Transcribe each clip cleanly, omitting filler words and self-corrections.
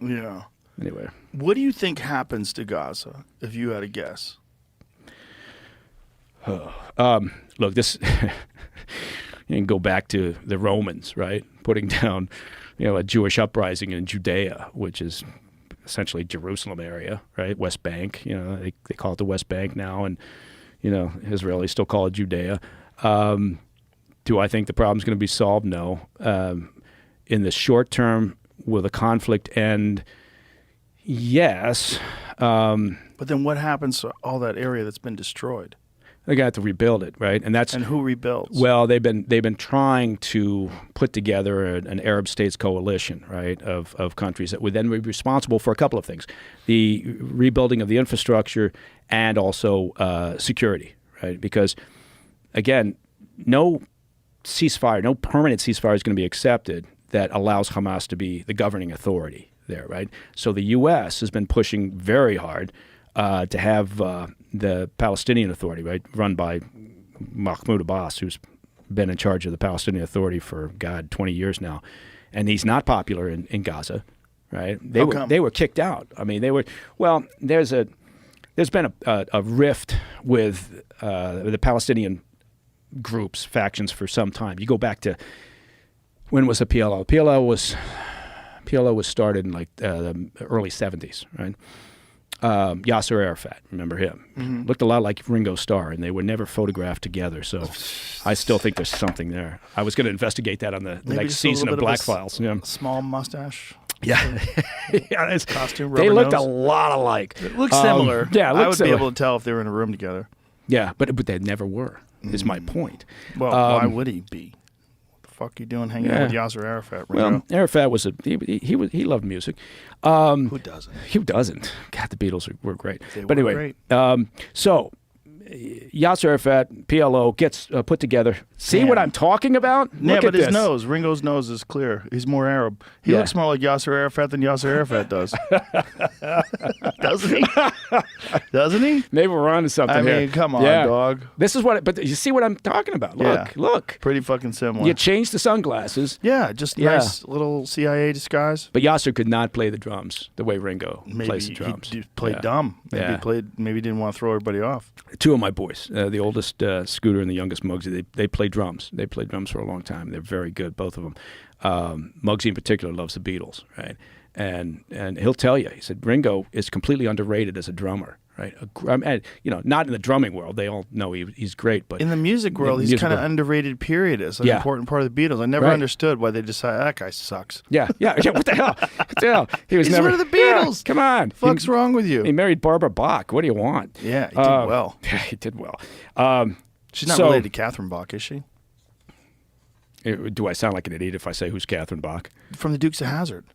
Yeah. Anyway. What do you think happens to Gaza, if you had a guess? Look, this you can go back to the Romans, right? Putting down, a Jewish uprising in Judea, which is essentially Jerusalem area, right? West Bank, they call it the West Bank now, and Israelis still call it Judea. Do I think the problem's going to be solved? No. In the short term, will the conflict end? Yes. But then what happens to all that area that's been destroyed? They got to rebuild it, right? And who rebuilds? Well, they've been trying to put together an Arab states coalition, right, of countries that would then be responsible for a couple of things: the rebuilding of the infrastructure and also security, right? Because again, no ceasefire, no permanent ceasefire is going to be accepted that allows Hamas to be the governing authority there, right? So the U.S. has been pushing very hard to have the Palestinian Authority, right, run by Mahmoud Abbas, who's been in charge of the Palestinian Authority for, 20 years now. And he's not popular in Gaza, right? They were kicked out. I mean, there's been a rift with the Palestinian groups, factions for some time. You go back to, when was the PLO? PLO was started in the early 70s, right? Yasser Arafat, remember him? Mm-hmm. Looked a lot like Ringo Starr, and they were never photographed together. So I still think there's something there. I was going to investigate that on the next season of Black Files. Yeah. Small mustache. Yeah, yeah. Costume. They looked nose. a lot alike. It looks similar. Yeah, I would similar. be able to tell if they were in a room together. Yeah, but they never were. Is my point. Well, why would he be? Fuck you doing hanging out with Yasser Arafat? Ringo? Well, Arafat was he loved music. Who doesn't? Who doesn't? God, the Beatles were great. They but were anyway, great. So Yasser Arafat, PLO gets put together. See what I'm talking about? Yeah, Look but at his this. nose, Ringo's nose is clear. He's more Arab. He looks more like Yasser Arafat than Yasser Arafat does. Doesn't he? Doesn't he? Maybe we're on to something I here. mean, come on, Yeah. dog. This is but you see what I'm talking about? Look. Pretty fucking similar. You change the sunglasses. Yeah, just nice little CIA disguise. But Yasser could not play the drums the way Ringo plays the drums. He played dumb. Maybe maybe he didn't want to throw everybody off. Two of my boys, the oldest Scooter and the youngest Muggsy, they play drums. They played drums for a long time. They're very good, both of them. Muggsy in particular loves the Beatles, right? And he'll tell you, he said Ringo is completely underrated as a drummer, right? And, not in the drumming world. They all know he's great, but in the music world, he's kind of underrated. Period. As an important part of the Beatles. I never understood why they decided that guy sucks. Yeah. What the hell? What the hell? He's one of the Beatles. Yeah, come on. Fuck's wrong with you? He married Barbara Bach. What do you want? Yeah, he did well. Yeah, he did well. She's not related to Catherine Bach, is she? Do I sound like an idiot if I say who's Catherine Bach? From the Dukes of Hazzard.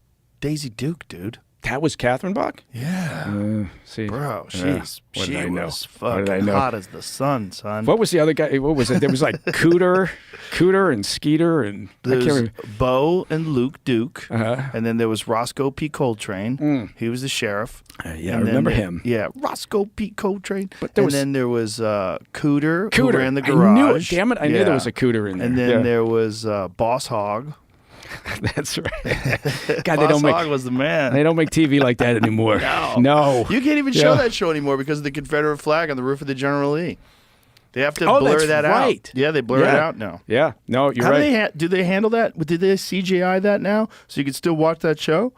Daisy Duke, dude. That was Catherine Bach? Yeah. See, bro, she was fucking hot as the sun, son. What was the other guy? What was it? There was like Cooter and Skeeter and There's Bo and Luke Duke, and then there was Roscoe P. Coltrane. He was the sheriff. I remember him. Yeah, Roscoe P. Coltrane. But then there was Cooter who ran the garage. I knew it. Damn it! I knew there was a Cooter in there. And then there was Boss Hogg. That's right. God, Boss Hogg was the man. They don't make TV like that anymore. No. You can't even show that show anymore because of the Confederate flag on the roof of the General Lee. They have to blur that out. Yeah, they blur it out now. Yeah, no, you're right. Do they handle that? Did they CGI that now so you can still watch that show?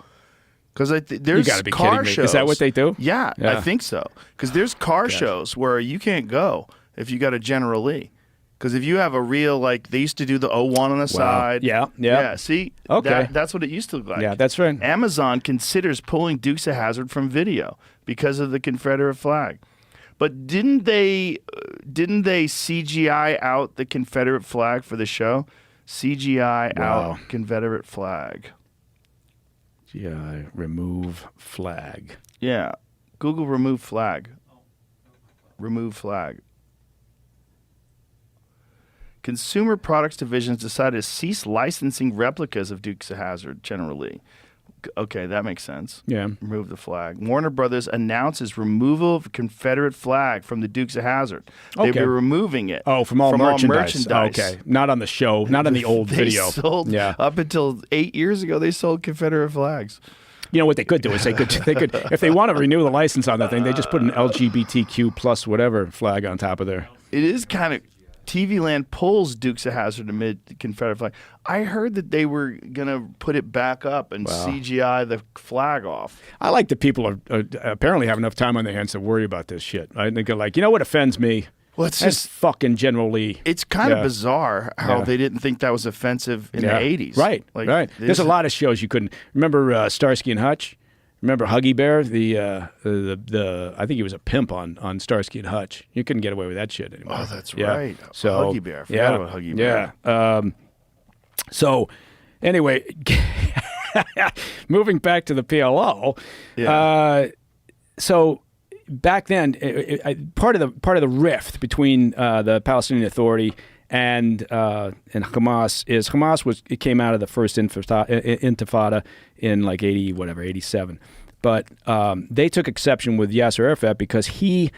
Because there's you gotta be car kidding me. shows. Is that what they do? Yeah, I think so. Because there's car shows where you can't go if you got a General Lee. Because if you have a real, they used to do the 01 on the side. Yeah. See? Okay. That's what it used to look like. Yeah, that's right. Amazon considers pulling Dukes of Hazzard from video because of the Confederate flag. But didn't they CGI out the Confederate flag for the show? CGI out Confederate flag. CGI remove flag. Yeah. Google remove flag. Remove flag. Consumer Products Division has decided to cease licensing replicas of Dukes of Hazzard, General Lee. Okay, that makes sense. Yeah. Remove the flag. Warner Brothers announces removal of Confederate flag from the Dukes of Hazzard. They've been removing it. Oh, from all merchandise. Okay, not on the show, not on the old video. Up until 8 years ago, they sold Confederate flags. You know what they could do is they could if they want to renew the license on the thing, they just put an LGBTQ plus whatever flag on top of there. It is kind of TV Land pulls Dukes of Hazzard amid the Confederate flag. I heard that they were gonna put it back up and CGI the flag off. I like that people are apparently have enough time on their hands to worry about this shit. Right? They go like, you know what offends me? Well, it's That's just fucking General Lee. it's kind of bizarre how they didn't think that was offensive in the 80s. Right, Like, right. There's a lot of shows you couldn't remember. Starsky and Hutch. Remember Huggy Bear? The I think he was a pimp on Starsky and Hutch. You couldn't get away with that shit anymore. Oh, that's right. So Huggy Bear. I forgot about Huggy Bear. Yeah. So anyway, moving back to the PLO. Yeah. So back then, part of the rift between the Palestinian Authority and Hamas is it came out of the first intifada in like 87, but they took exception with Yasser Arafat because he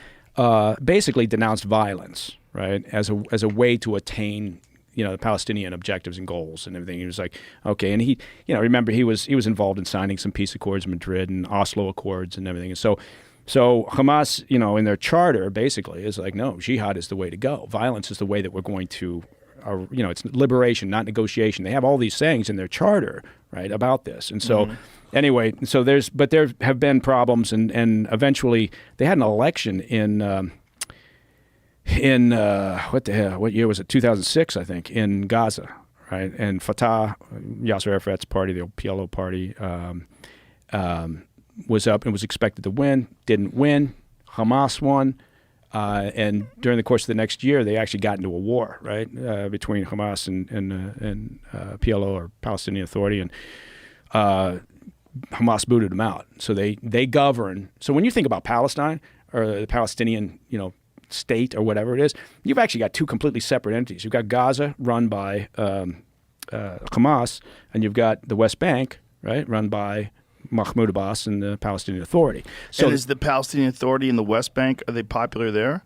basically denounced violence, right, as a way to attain the Palestinian objectives and goals and everything. He was like, okay, and he remember he was involved in signing some peace accords in Madrid and Oslo Accords and everything, and so Hamas, in their charter, basically, is like, no, jihad is the way to go. Violence is the way that we're going to, it's liberation, not negotiation. They have all these sayings in their charter, right, about this. And so, anyway, there have been problems, and eventually they had an election in what year was it? 2006, I think, in Gaza, right? And Fatah, Yasser Arafat's party, the PLO party, was up and was expected to win, didn't win. Hamas won, and during the course of the next year, they actually got into a war, right, between Hamas and PLO, or Palestinian Authority, and Hamas booted them out. So they govern. So when you think about Palestine or the Palestinian, state or whatever it is, you've actually got two completely separate entities. You've got Gaza, run by Hamas, and you've got the West Bank, right, run by Mahmoud Abbas and the Palestinian Authority. So, and is the Palestinian Authority in the West Bank, are they popular there?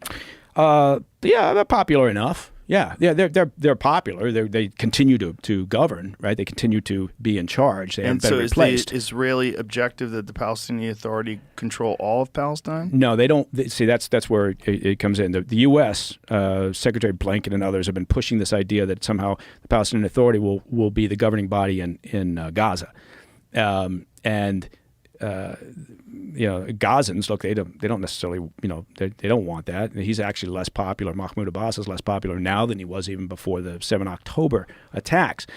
Yeah, they're popular enough. Yeah, they're popular. They continue to govern, right? They continue to be in charge. They haven't been replaced. And so is the Israeli objective that the Palestinian Authority control all of Palestine? No, they don't. See, that's where it comes in. The U.S., Secretary Blinken and others have been pushing this idea that somehow the Palestinian Authority will be the governing body in Gaza. Gazans, look, they don't necessarily, they don't want that. He's actually less popular. Mahmoud Abbas is less popular now than he was even before the 7 October attacks.